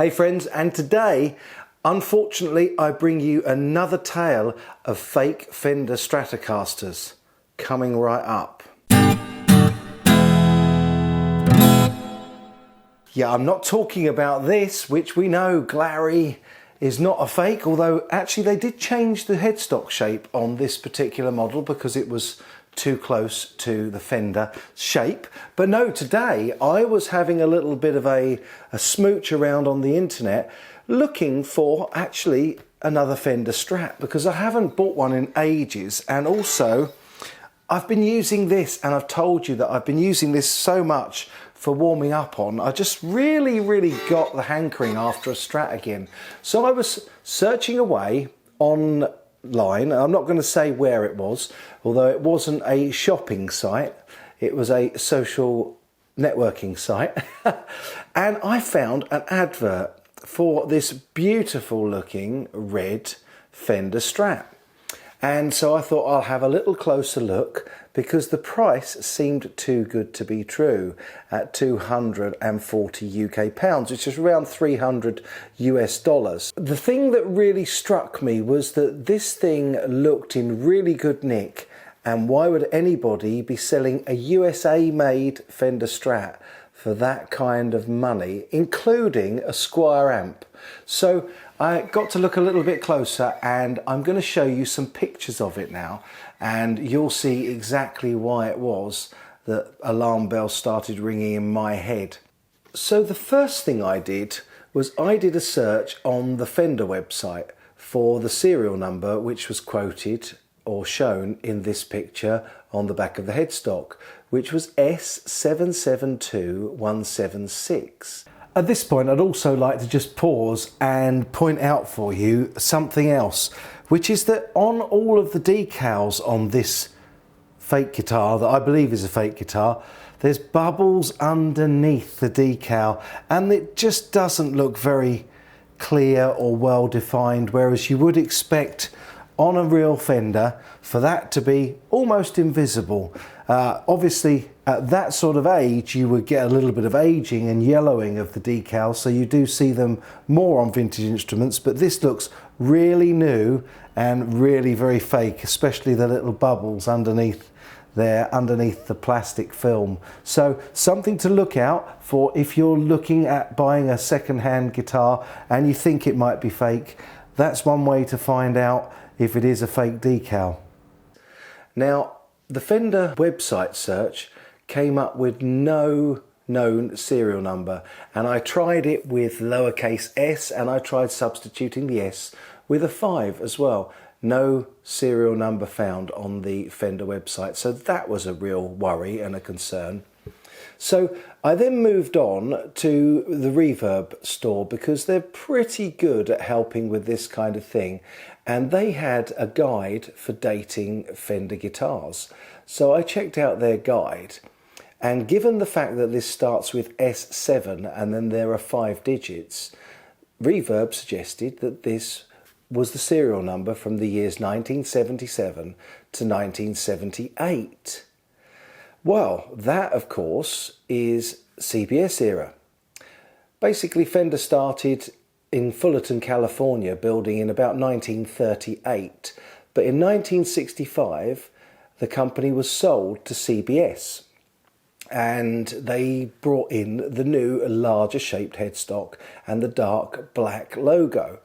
Hey friends, and today, unfortunately, I bring you another tale of fake Fender Stratocasters coming right up. Yeah, I'm not talking about this, which we know, Glary, is not a fake, although actually they did change the headstock shape on this particular model because it was too close to the Fender shape. But no, today I was having a little bit of a smooch around on the internet looking for actually another Fender Strat because I haven't bought one in ages, and also I've been using this, and I've told you that I've been using this so much for warming up on. I just really got the hankering after a Strat again. So I was searching away online. I'm not going to say where it was, although it wasn't a shopping site, it was a social networking site. And I found an advert for this beautiful looking red Fender Strat. And so I thought I'll have a little closer look because the price seemed too good to be true at 240 UK pounds, which is around 300 US dollars. The thing that really struck me was that this thing looked in really good nick, and why would anybody be selling a USA made Fender Strat for that kind of money, including a Squire amp? So I got to look a little bit closer, and I'm going to show you some pictures of it now, and you'll see exactly why it was that alarm bells started ringing in my head. So the first thing I did was I did a search on the Fender website for the serial number which was quoted or shown in this picture on the back of the headstock, which was S772176. At this point, I'd also like to just pause and point out for you something else, which is that on all of the decals on this fake guitar, that I believe is a fake guitar, there's bubbles underneath the decal, and it just doesn't look very clear or well defined, whereas you would expect on a real Fender for that to be almost invisible. Obviously at that sort of age you would get a little bit of aging and yellowing of the decals, so you do see them more on vintage instruments, but this looks really new and really very fake, especially the little bubbles underneath there, underneath the plastic film. So something to look out for if you're looking at buying a second-hand guitar and you think it might be fake. That's one way to find out if it is a fake decal. Now, the Fender website search came up with no known serial number, and I tried it with lowercase s, and I tried substituting the s with a 5 as well. No serial number found on the Fender website, so that was a real worry and a concern. So I then moved on to the Reverb store because they're pretty good at helping with this kind of thing, and they had a guide for dating Fender guitars. So I checked out their guide, and given the fact that this starts with S7 and then there are 5 digits, Reverb suggested that this was the serial number from the years 1977 to 1978. Well, that of course is CBS era. Basically, Fender started in Fullerton, California, building in about 1938, but in 1965 the company was sold to CBS, and they brought in the new larger shaped headstock and the dark black logo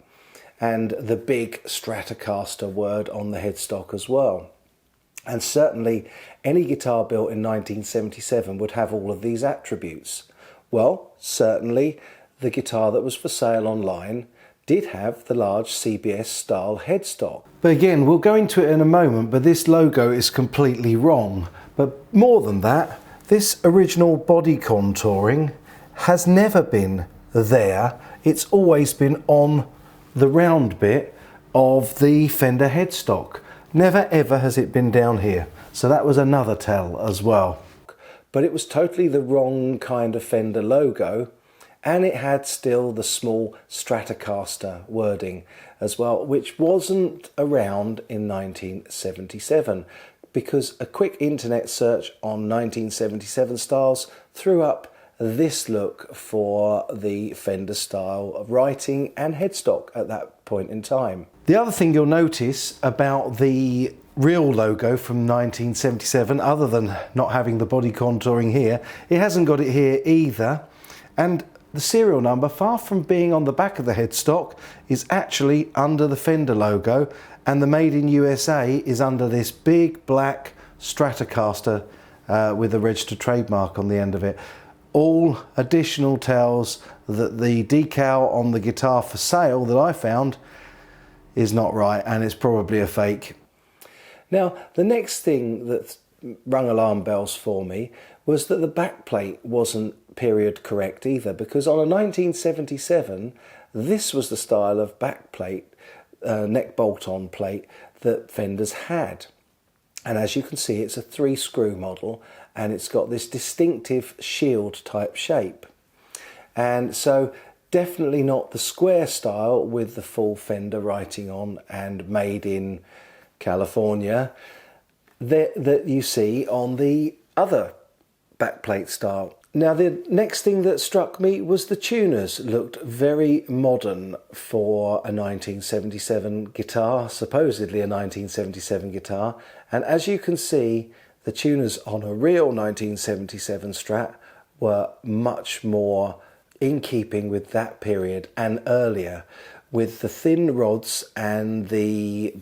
and the big Stratocaster word on the headstock as well. And certainly any guitar built in 1977 would have all of these attributes. Well, certainly the guitar that was for sale online did have the large CBS style headstock. But again, we'll go into it in a moment, but this logo is completely wrong. But more than that, this original body contouring has never been there. It's always been on the round bit of the Fender headstock. Never ever has it been down here. So that was another tell as well. But it was totally the wrong kind of Fender logo, and it had still the small Stratocaster wording as well, which wasn't around in 1977, because a quick internet search on 1977 styles threw up this look for the Fender style of writing and headstock at that point in time. The other thing you'll notice about the real logo from 1977, other than not having the body contouring here, it hasn't got it here either. And the serial number, far from being on the back of the headstock, is actually under the Fender logo, and the Made in USA is under this big black Stratocaster with a registered trademark on the end of it. All additional tells that the decal on the guitar for sale that I found is not right, and it's probably a fake. Now, the next thing that rung alarm bells for me was that the backplate wasn't period correct either, because on a 1977, this was the style of backplate, neck bolt-on plate that Fenders had. And as you can see, it's a 3-screw model, and it's got this distinctive shield type shape. And so definitely not the square style with the full Fender writing on and made in California that you see on the other backplate style. Now, the next thing that struck me was the tuners looked very modern for a 1977 guitar, supposedly a 1977 guitar. And as you can see, the tuners on a real 1977 Strat were much more in keeping with that period and earlier, with the thin rods and the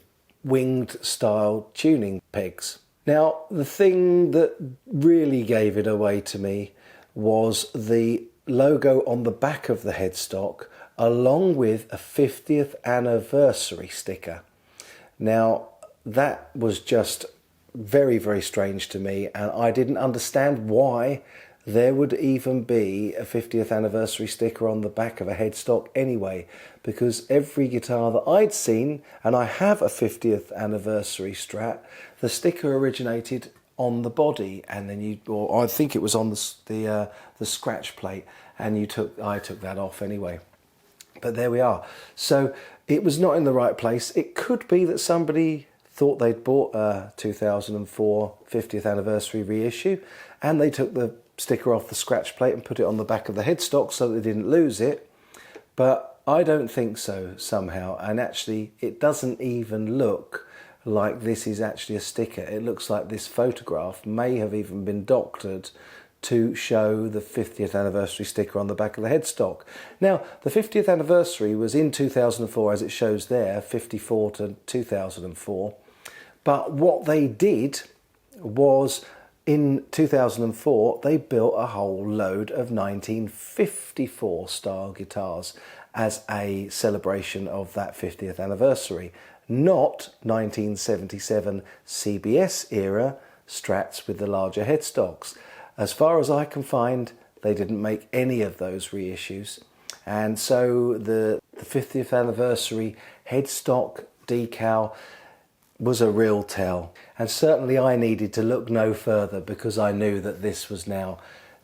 winged style tuning pegs. Now, the thing that really gave it away to me was the logo on the back of the headstock, along with a 50th anniversary sticker. Now, that was just very, very strange to me, and I didn't understand why there would even be a 50th anniversary sticker on the back of a headstock anyway, because every guitar that I'd seen, and I have a 50th anniversary Strat, the sticker originated on the body, and then or I think it was on the scratch plate, and I took that off anyway. But there we are. So it was not in the right place. It could be that somebody thought they'd bought a 2004 50th anniversary reissue, and they took the sticker off the scratch plate and put it on the back of the headstock so that they didn't lose it. But I don't think so somehow, and actually it doesn't even look like this is actually a sticker. It looks like this photograph may have even been doctored to show the 50th anniversary sticker on the back of the headstock. Now, the 50th anniversary was in 2004, as it shows there, 54 to 2004. But what they did was, in 2004, they built a whole load of 1954 style guitars as a celebration of that 50th anniversary, not 1977 CBS era Strats with the larger headstocks. As far as I can find, they didn't make any of those reissues. And so the 50th anniversary headstock decal was a real tell. And certainly I needed to look no further, because I knew that this was now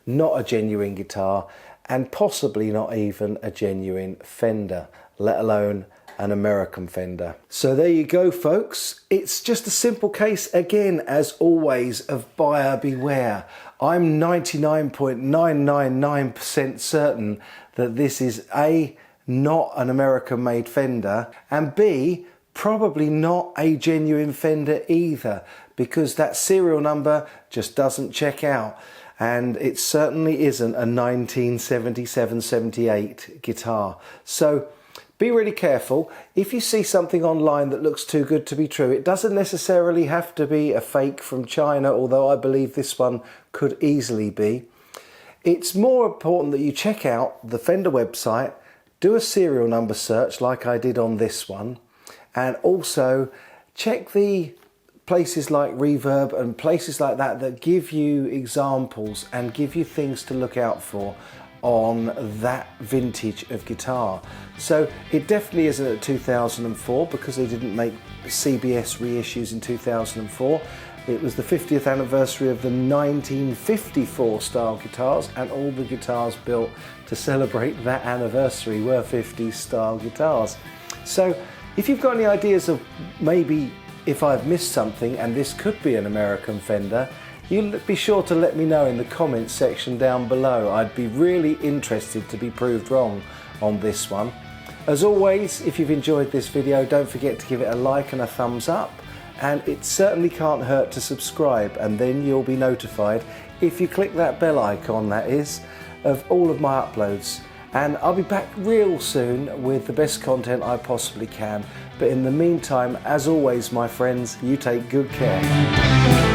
not a genuine guitar, and possibly not even a genuine Fender, let alone an American Fender. So there you go, folks. It's just a simple case, again, as always, of buyer beware. I'm 99.999% certain that this is A, not an American made Fender, and B, probably not a genuine Fender either, because that serial number just doesn't check out. And it certainly isn't a 1977-78 guitar. So be really careful. If you see something online that looks too good to be true, it doesn't necessarily have to be a fake from China, although I believe this one could easily be. It's more important that you check out the Fender website, do a serial number search like I did on this one, and also check the places like Reverb and places like that that give you examples and give you things to look out for on that vintage of guitar. So it definitely isn't at 2004, because they didn't make CBS reissues in 2004. It was the 50th anniversary of the 1954 style guitars, and all the guitars built to celebrate that anniversary were 50s style guitars. So if you've got any ideas of maybe if I've missed something and this could be an American Fender, you be sure to let me know in the comments section down below. I'd be really interested to be proved wrong on this one. As always, if you've enjoyed this video, don't forget to give it a like and a thumbs up, and it certainly can't hurt to subscribe, and then you'll be notified, if you click that bell icon that is, of all of my uploads. And I'll be back real soon with the best content I possibly can. But in the meantime, as always, my friends, you take good care.